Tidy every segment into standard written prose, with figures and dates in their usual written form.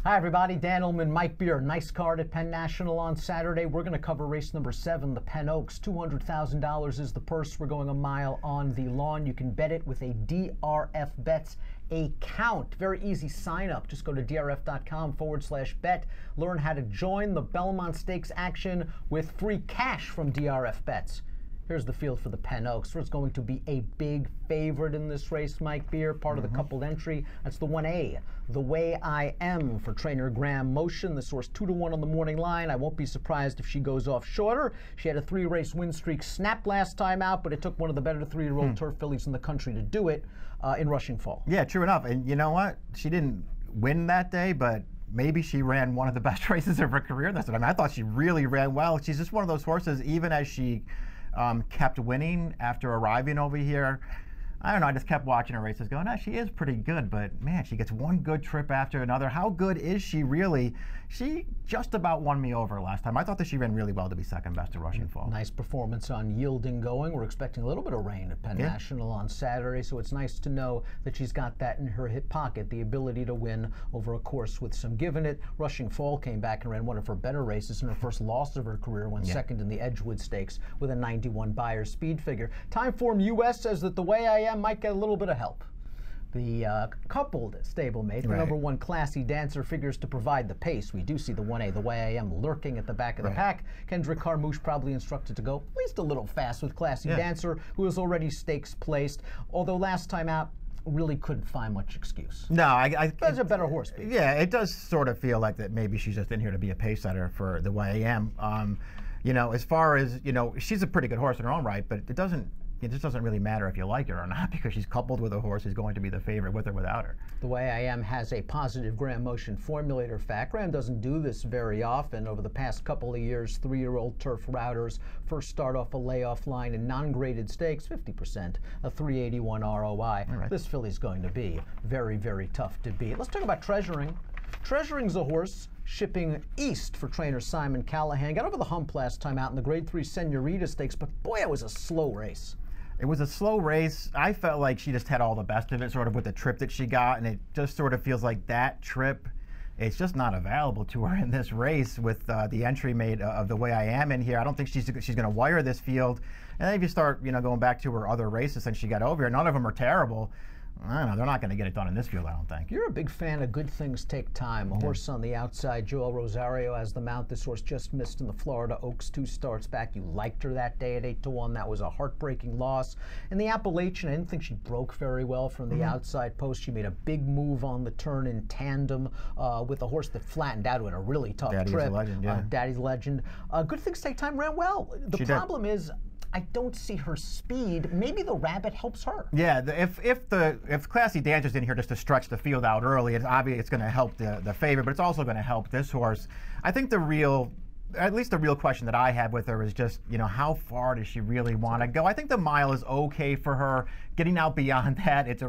Hi everybody, Dan Illman, Mike Beer. Nice card at Penn National on Saturday. We're going to cover race number 7, the Penn Oaks. $200,000 is the purse. We're going a mile on the lawn. You can bet it with a DRF Bets account. Very easy sign up. Just go to drf.com/bet. Learn how to join the Belmont Stakes action with free cash from DRF Bets. Here's the field for the Penn Oaks. It's going to be a big favorite in this race, Mike Beer, part of the coupled entry. That's the 1A, The Way I Am for trainer Graham Motion. This horse 2-1 on the morning line. I won't be surprised if she goes off shorter. She had a 3-race win streak snap last time out, but it took one of the better 3-year-old turf fillies in the country to do it in Rushing Fall. Yeah, true enough. And you know what? She didn't win that day, but maybe she ran one of the best races of her career. That's what I mean. I thought she really ran well. She's just one of those horses, even as she kept winning after arriving over here. I don't know, I just kept watching her races going, she is pretty good, but man, she gets one good trip after another. How good is she really? She just about won me over last time. I thought that she ran really well to be second best at Rushing Fall. Nice performance on yielding going. We're expecting a little bit of rain at Penn National on Saturday, so it's nice to know that she's got that in her hip pocket, the ability to win over a course with some give in it. Rushing Fall came back and ran one of her better races in her first loss of her career, went second in the Edgewood Stakes with a 91 Beyer speed figure. Timeform US says that The Way I Am might get a little bit of help. The coupled stablemate, the number 1 Classy Dancer, figures to provide the pace. We do see the 1A, The Way I Am, lurking at the back of the pack. Kendrick Carmouche probably instructed to go at least a little fast with Classy Dancer, who is already stakes placed, although last time out really couldn't find much excuse. No, There's a better horse. Yeah, it does sort of feel like that maybe she's just in here to be a pace setter for The Way I Am. You know, as far as, you know, she's a pretty good horse in her own right, but it just doesn't really matter if you like her or not, because she's coupled with a horse who's going to be the favorite with or without her. The Way I Am has a positive Graham Motion formulator fact. Graham doesn't do this very often. Over the past couple of years, 3-year-old turf routers first start off a layoff line in non-graded stakes, 50%, a 381 ROI. This filly's going to be very, very tough to beat. Let's talk about Treasuring. Treasuring's a horse shipping east for trainer Simon Callahan. Got over the hump last time out in the Grade 3 Senorita Stakes, but boy, it was a slow race. It was a slow race. I felt like she just had all the best of it, sort of with the trip that she got, and it just sort of feels like that trip, it's just not available to her in this race with the entry made of The Way I Am in here. I don't think she's going to wire this field. And then if you start, you know, going back to her other races since she got over here, none of them are terrible. I don't know, they're not going to get it done in this field, I don't think. You're a big fan of Good Things Take Time. A horse on the outside, Joel Rosario has the mount. This horse just missed in the Florida Oaks 2 starts back. You liked her that day at 8-1. That was a heartbreaking loss. In the Appalachian, I didn't think she broke very well from the outside post. She made a big move on the turn in tandem with a horse that flattened out with a really tough trip. Daddy's Legend, Daddy's Legend. Good Things Take Time ran well. The problem is, I don't see her speed. Maybe the rabbit helps her. Yeah, if Classy Dancer's in here just to stretch the field out early, it's obvious it's going to help the favorite, but it's also going to help this horse. I think at least the real question that I have with her is just, you know, how far does she really want to go? I think the mile is okay for her. Getting out beyond that, it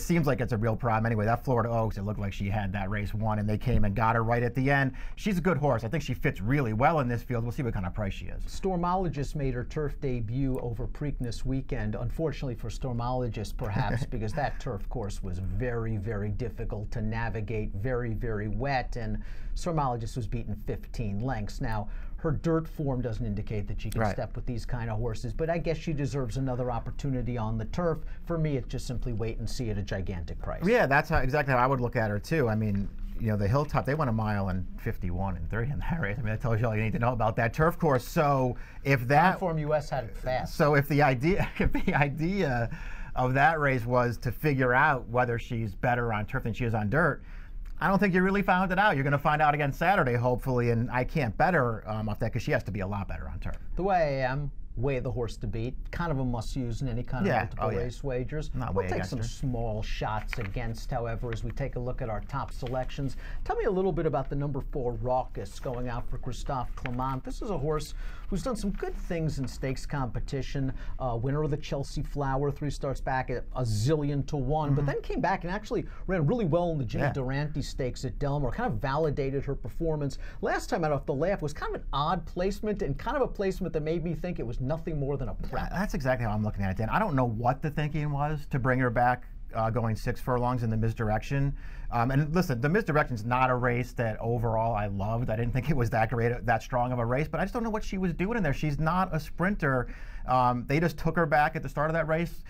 seems like it's a real problem. Anyway, that Florida Oaks, it looked like she had that race won, and they came and got her right at the end. She's a good horse. I think she fits really well in this field. We'll see what kind of price she is. Stormologist made her turf debut over Preakness weekend. Unfortunately for Stormologist, perhaps, because that turf course was very, very difficult to navigate, very, very wet, and Stormologist was beaten 15 lengths. Now, her dirt form doesn't indicate that she can step with these kind of horses, but I guess she deserves another opportunity on the turf. For me, it's just simply wait and see at a gigantic price. Yeah, that's exactly how I would look at her, too. I mean, you know, the Hilltop, they went a mile and 51 and 3 in that race. I mean, that tells you all you need to know about that turf course. So if that Timeform US had it fast. So if the idea of that race was to figure out whether she's better on turf than she is on dirt, I don't think you really found it out. You're going to find out again Saturday, hopefully, and I can't bet her off that because she has to be a lot better on turf. The Way I Am, way the horse to beat. Kind of a must-use in any kind of multiple race wagers. We'll take some small shots against, however, as we take a look at our top selections. Tell me a little bit about the number 4 Raucous going out for Christophe Clement. This is a horse who's done some good things in stakes competition. Winner of the Chelsea Flower, 3 starts back at a zillion to 1, but then came back and actually ran really well in the Jay Durante Stakes at Delmar, kind of validated her performance. Last time out off the layoff was kind of an odd placement and kind of a placement that made me think it was nothing more than a prep. That's exactly how I'm looking at it, Dan. I don't know what the thinking was to bring her back going 6 furlongs in the misdirection. And listen, the Misdirection is not a race that overall I loved. I didn't think it was that great, that strong of a race, but I just don't know what she was doing in there. She's not a sprinter. They just took her back at the start of that race.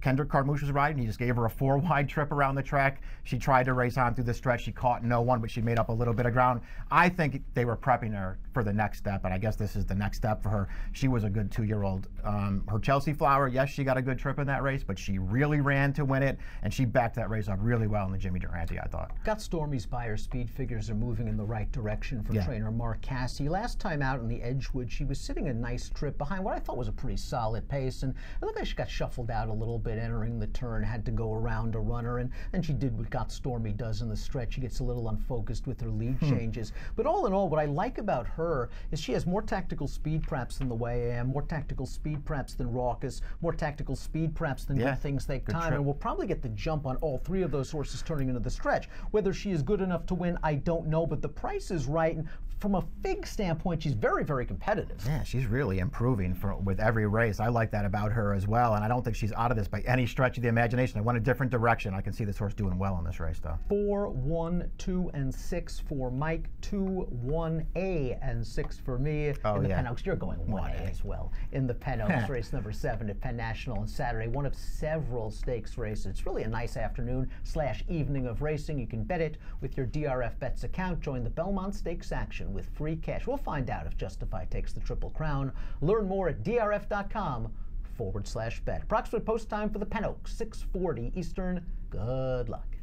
Kendrick Carmouche was riding. He just gave her a 4-wide trip around the track. She tried to race on through the stretch. She caught no one, but she made up a little bit of ground. I think they were prepping her for the next step, and I guess this is the next step for her. She was a good 2-year-old. Her Chelsea Flower, yes, she got a good trip in that race, but she really ran to win it, and she backed that race up really well in the Jimmy Durante, I thought. Got Stormy's Buyer speed figures are moving in the right direction for trainer Mark Casse. Last time out in the Edgewood, she was sitting a nice trip behind what I thought was a pretty solid pace, and it looked like she got shuffled out a little bit entering the turn, had to go around a runner, and she did what Got Stormy does in the stretch. She gets a little unfocused with her lead changes. But all in all, what I like about her is she has more tactical speed perhaps than the Way I Am, more tactical speed perhaps than Raucous, more tactical speed perhaps than Good Things Take Time, and we'll probably get the jump on all 3 of those horses turning into the stretch. Whether she is good enough to win, I don't know, but the price is right, and from a fig standpoint, she's very, very competitive. Yeah, she's really improving with every race. I like that about her as well, and I don't think she's out of this by any stretch of the imagination. I went a different direction. I can see this horse doing well in this race, though. 4, 1, 2, and 6 for Mike. 2, 1A, and 6 for me. In the Penn Oaks, you're going 1A as well. In the Penn Oaks, race number 7 at Penn National on Saturday. One of several stakes races. It's really a nice afternoon/evening of racing. You can bet it with your DRF Bets account. Join the Belmont Stakes action with free cash. We'll find out if Justify takes the Triple Crown. Learn more at drf.com/bet. Approximate post time for the Penn Oaks, 6:40 Eastern. Good luck.